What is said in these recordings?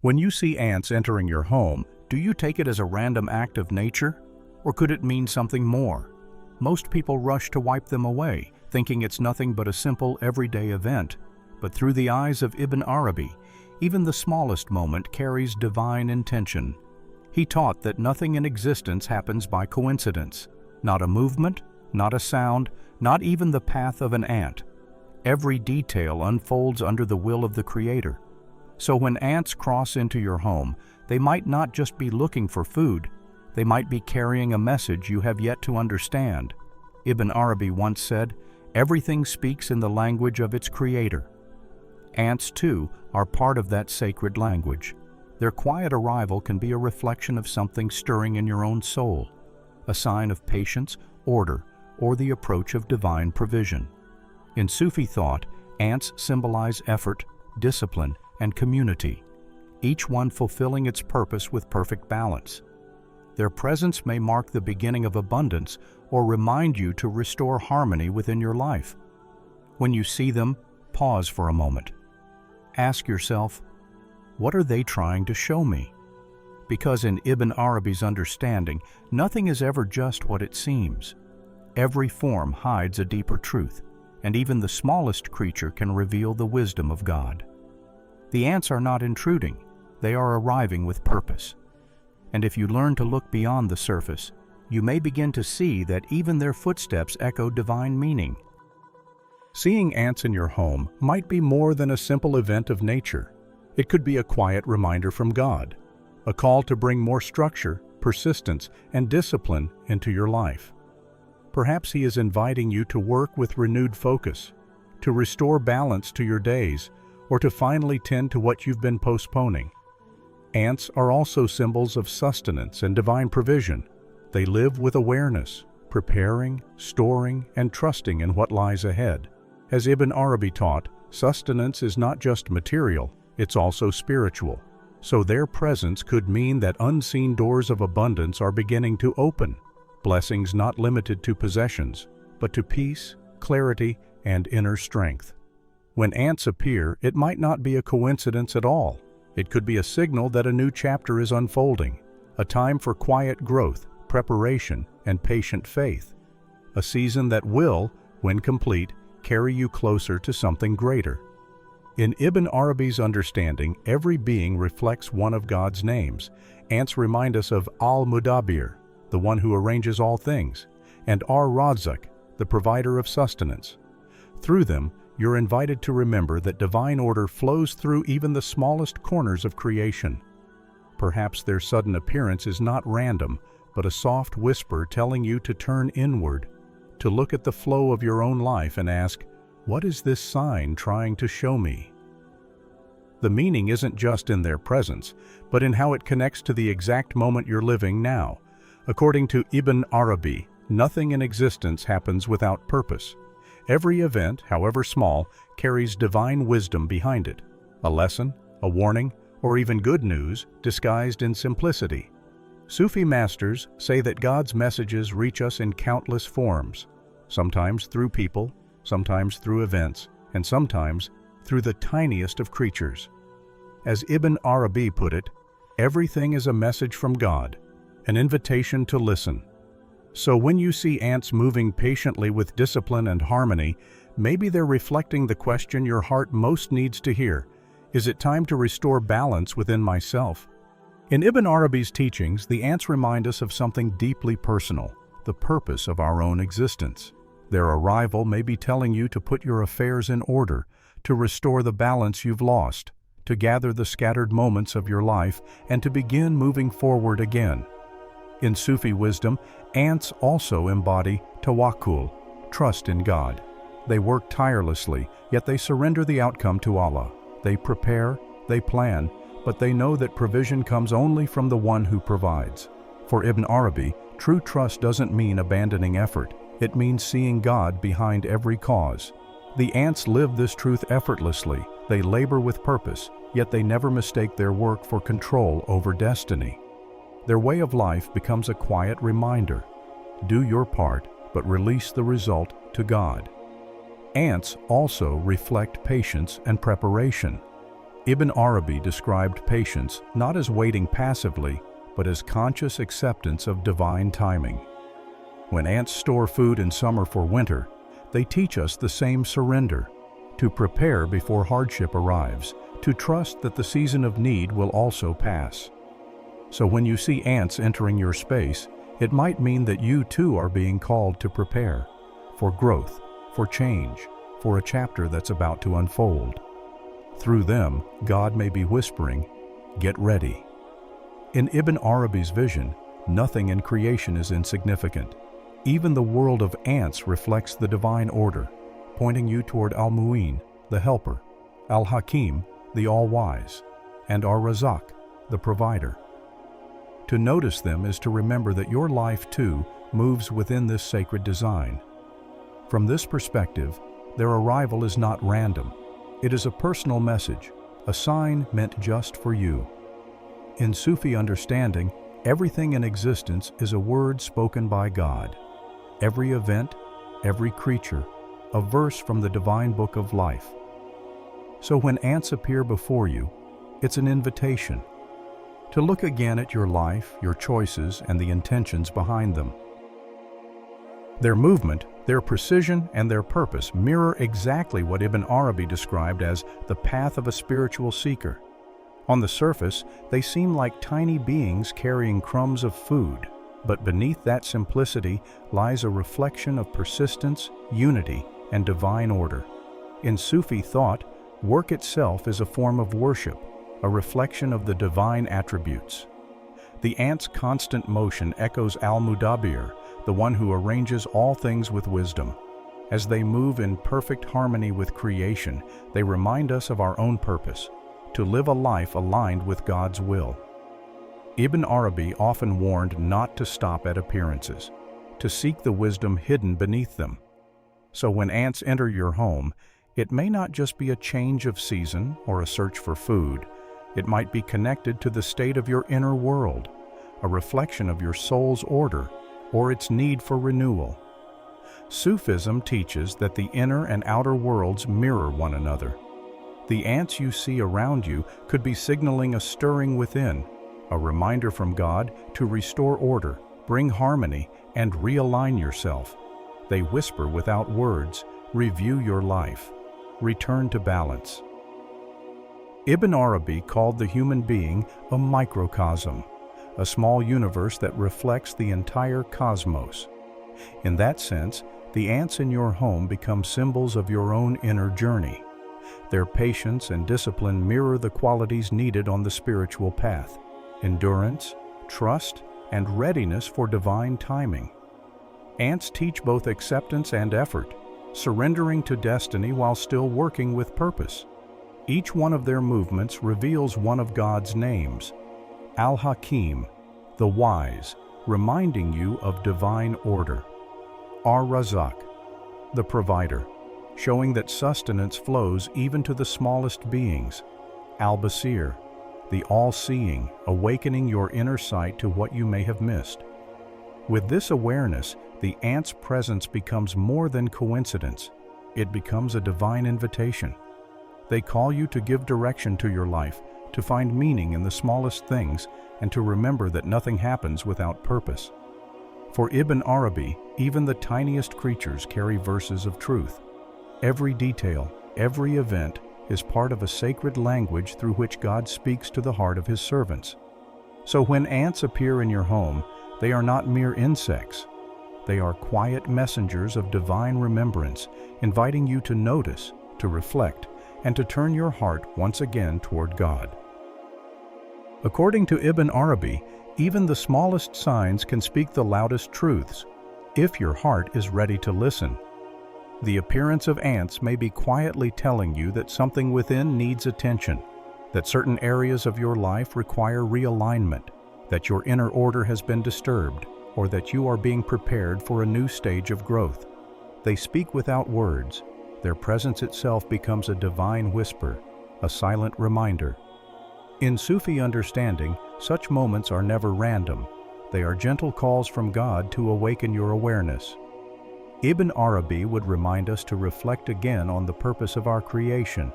When you see ants entering your home, do you take it as a random act of nature? Or could it mean something more? Most people rush to wipe them away, thinking it's nothing but a simple everyday event. But through the eyes of Ibn Arabi, even the smallest moment carries divine intention. He taught that nothing in existence happens by coincidence. Not a movement, not a sound, not even the path of an ant. Every detail unfolds under the will of the Creator. So when ants cross into your home, they might not just be looking for food, they might be carrying a message you have yet to understand. Ibn Arabi once said, "Everything speaks in the language of its Creator." Ants, too, are part of that sacred language. Their quiet arrival can be a reflection of something stirring in your own soul, a sign of patience, order, or the approach of divine provision. In Sufi thought, ants symbolize effort, discipline, and community, each one fulfilling its purpose with perfect balance. Their presence may mark the beginning of abundance or remind you to restore harmony within your life. When you see them, pause for a moment. Ask yourself, what are they trying to show me? Because in Ibn Arabi's understanding, nothing is ever just what it seems. Every form hides a deeper truth, and even the smallest creature can reveal the wisdom of God. The ants are not intruding, they are arriving with purpose. And if you learn to look beyond the surface, you may begin to see that even their footsteps echo divine meaning. Seeing ants in your home might be more than a simple event of nature. It could be a quiet reminder from God, a call to bring more structure, persistence, and discipline into your life. Perhaps He is inviting you to work with renewed focus, to restore balance to your days, or to finally tend to what you've been postponing. Ants are also symbols of sustenance and divine provision. They live with awareness, preparing, storing, and trusting in what lies ahead. As Ibn Arabi taught, sustenance is not just material, it's also spiritual. So their presence could mean that unseen doors of abundance are beginning to open, blessings not limited to possessions, but to peace, clarity, and inner strength. When ants appear, it might not be a coincidence at all. It could be a signal that a new chapter is unfolding, a time for quiet growth, preparation, and patient faith. A season that will, when complete, carry you closer to something greater. In Ibn Arabi's understanding, every being reflects one of God's names. Ants remind us of Al-Mudabbir, the one who arranges all things, and Ar-Razzaq, the provider of sustenance. Through them, you're invited to remember that divine order flows through even the smallest corners of creation. Perhaps their sudden appearance is not random, but a soft whisper telling you to turn inward, to look at the flow of your own life and ask, what is this sign trying to show me? The meaning isn't just in their presence, but in how it connects to the exact moment you're living now. According to Ibn Arabi, nothing in existence happens without purpose. Every event, however small, carries divine wisdom behind it. A lesson, a warning, or even good news disguised in simplicity. Sufi masters say that God's messages reach us in countless forms, sometimes through people, sometimes through events, and sometimes through the tiniest of creatures. As Ibn Arabi put it, everything is a message from God, an invitation to listen. So when you see ants moving patiently with discipline and harmony, maybe they're reflecting the question your heart most needs to hear. Is it time to restore balance within myself? In Ibn Arabi's teachings, the ants remind us of something deeply personal, the purpose of our own existence. Their arrival may be telling you to put your affairs in order, to restore the balance you've lost, to gather the scattered moments of your life, and to begin moving forward again. In Sufi wisdom, ants also embody tawakkul, trust in God. They work tirelessly, yet they surrender the outcome to Allah. They prepare, they plan, but they know that provision comes only from the one who provides. For Ibn Arabi, true trust doesn't mean abandoning effort. It means seeing God behind every cause. The ants live this truth effortlessly. They labor with purpose, yet they never mistake their work for control over destiny. Their way of life becomes a quiet reminder. Do your part, but release the result to God. Ants also reflect patience and preparation. Ibn Arabi described patience not as waiting passively, but as conscious acceptance of divine timing. When ants store food in summer for winter, they teach us the same surrender, to prepare before hardship arrives, to trust that the season of need will also pass. So when you see ants entering your space, it might mean that you too are being called to prepare for growth, for change, for a chapter that's about to unfold. Through them, God may be whispering, "Get ready." In Ibn Arabi's vision, nothing in creation is insignificant. Even the world of ants reflects the divine order, pointing you toward Al-Mu'in, the helper, Al-Hakim, the all-wise, and Ar-Razak, the provider. To notice them is to remember that your life too moves within this sacred design. From this perspective, their arrival is not random. It is a personal message, a sign meant just for you. In Sufi understanding, everything in existence is a word spoken by God. Every event, every creature, a verse from the divine book of life. So when ants appear before you, it's an invitation to look again at your life, your choices, and the intentions behind them. Their movement, their precision, and their purpose mirror exactly what Ibn Arabi described as the path of a spiritual seeker. On the surface, they seem like tiny beings carrying crumbs of food, but beneath that simplicity lies a reflection of persistence, unity, and divine order. In Sufi thought, work itself is a form of worship, a reflection of the divine attributes. The ant's constant motion echoes Al-Mudabbir, the one who arranges all things with wisdom. As they move in perfect harmony with creation, they remind us of our own purpose, to live a life aligned with God's will. Ibn Arabi often warned not to stop at appearances, to seek the wisdom hidden beneath them. So when ants enter your home, it may not just be a change of season or a search for food. It might be connected to the state of your inner world, a reflection of your soul's order, or its need for renewal. Sufism teaches that the inner and outer worlds mirror one another. The ants you see around you could be signaling a stirring within, a reminder from God to restore order, bring harmony, and realign yourself. They whisper without words, review your life, return to balance. Ibn Arabi called the human being a microcosm, a small universe that reflects the entire cosmos. In that sense, the ants in your home become symbols of your own inner journey. Their patience and discipline mirror the qualities needed on the spiritual path: endurance, trust, and readiness for divine timing. Ants teach both acceptance and effort, surrendering to destiny while still working with purpose. Each one of their movements reveals one of God's names: Al-Hakim, the wise, reminding you of divine order; Ar-Razak, the provider, showing that sustenance flows even to the smallest beings; Al-Basir, the all-seeing, awakening your inner sight to what you may have missed. With this awareness, the ant's presence becomes more than coincidence. It becomes a divine invitation. They call you to give direction to your life, to find meaning in the smallest things, and to remember that nothing happens without purpose. For Ibn Arabi, even the tiniest creatures carry verses of truth. Every detail, every event, is part of a sacred language through which God speaks to the heart of His servants. So when ants appear in your home, they are not mere insects. They are quiet messengers of divine remembrance, inviting you to notice, to reflect, and to turn your heart once again toward God. According to Ibn Arabi, even the smallest signs can speak the loudest truths, if your heart is ready to listen. The appearance of ants may be quietly telling you that something within needs attention, that certain areas of your life require realignment, that your inner order has been disturbed, or that you are being prepared for a new stage of growth. They speak without words. Their presence itself becomes a divine whisper, a silent reminder. In Sufi understanding, such moments are never random. They are gentle calls from God to awaken your awareness. Ibn Arabi would remind us to reflect again on the purpose of our creation,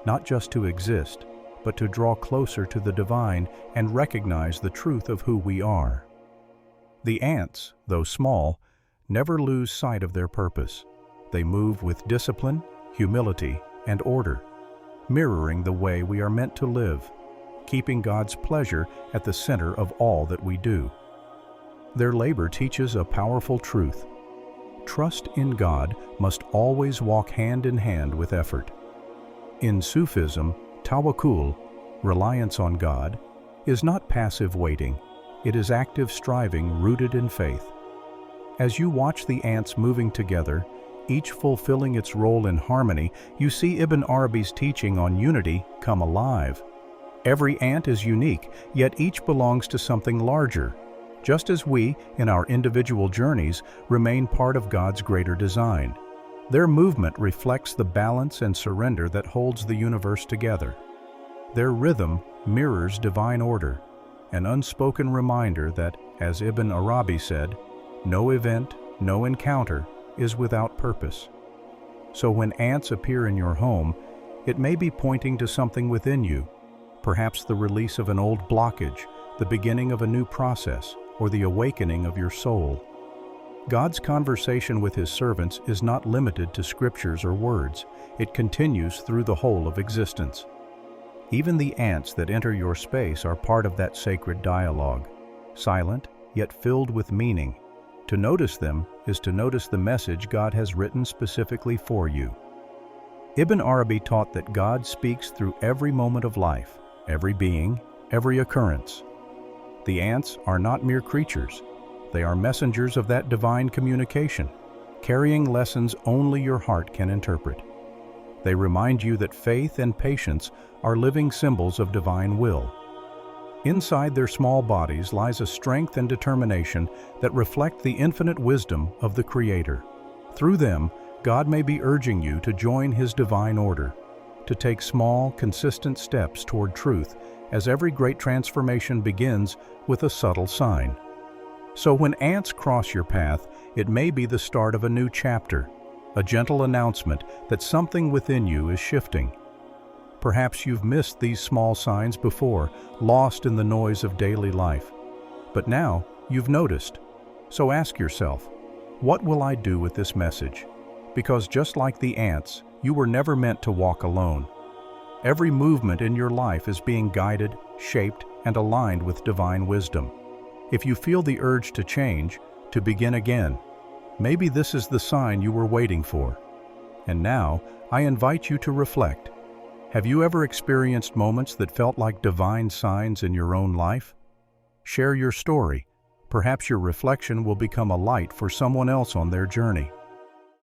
not just to exist, but to draw closer to the divine and recognize the truth of who we are. The ants, though small, never lose sight of their purpose. They move with discipline, humility, and order, mirroring the way we are meant to live, keeping God's pleasure at the center of all that we do. Their labor teaches a powerful truth. Trust in God must always walk hand in hand with effort. In Sufism, tawakkul, reliance on God, is not passive waiting. It is active striving rooted in faith. As you watch the ants moving together, each fulfilling its role in harmony, you see Ibn Arabi's teaching on unity come alive. Every ant is unique, yet each belongs to something larger, just as we, in our individual journeys, remain part of God's greater design. Their movement reflects the balance and surrender that holds the universe together. Their rhythm mirrors divine order, an unspoken reminder that, as Ibn Arabi said, no event, no encounter is without purpose. So when ants appear in your home, it may be pointing to something within you, perhaps the release of an old blockage, the beginning of a new process, or the awakening of your soul. God's conversation with His servants is not limited to scriptures or words. It continues through the whole of existence. Even the ants that enter your space are part of that sacred dialogue, silent yet filled with meaning. To notice them is to notice the message God has written specifically for you. Ibn Arabi taught that God speaks through every moment of life, every being, every occurrence. The ants are not mere creatures. They are messengers of that divine communication, carrying lessons only your heart can interpret. They remind you that faith and patience are living symbols of divine will. Inside their small bodies lies a strength and determination that reflect the infinite wisdom of the Creator. Through them, God may be urging you to join His divine order, to take small, consistent steps toward truth, as every great transformation begins with a subtle sign. So when ants cross your path, it may be the start of a new chapter, a gentle announcement that something within you is shifting. Perhaps you've missed these small signs before, lost in the noise of daily life. But now you've noticed. So ask yourself, what will I do with this message? Because just like the ants, you were never meant to walk alone. Every movement in your life is being guided, shaped, and aligned with divine wisdom. If you feel the urge to change, to begin again, maybe this is the sign you were waiting for. And now, I invite you to reflect. Have you ever experienced moments that felt like divine signs in your own life? Share your story. Perhaps your reflection will become a light for someone else on their journey.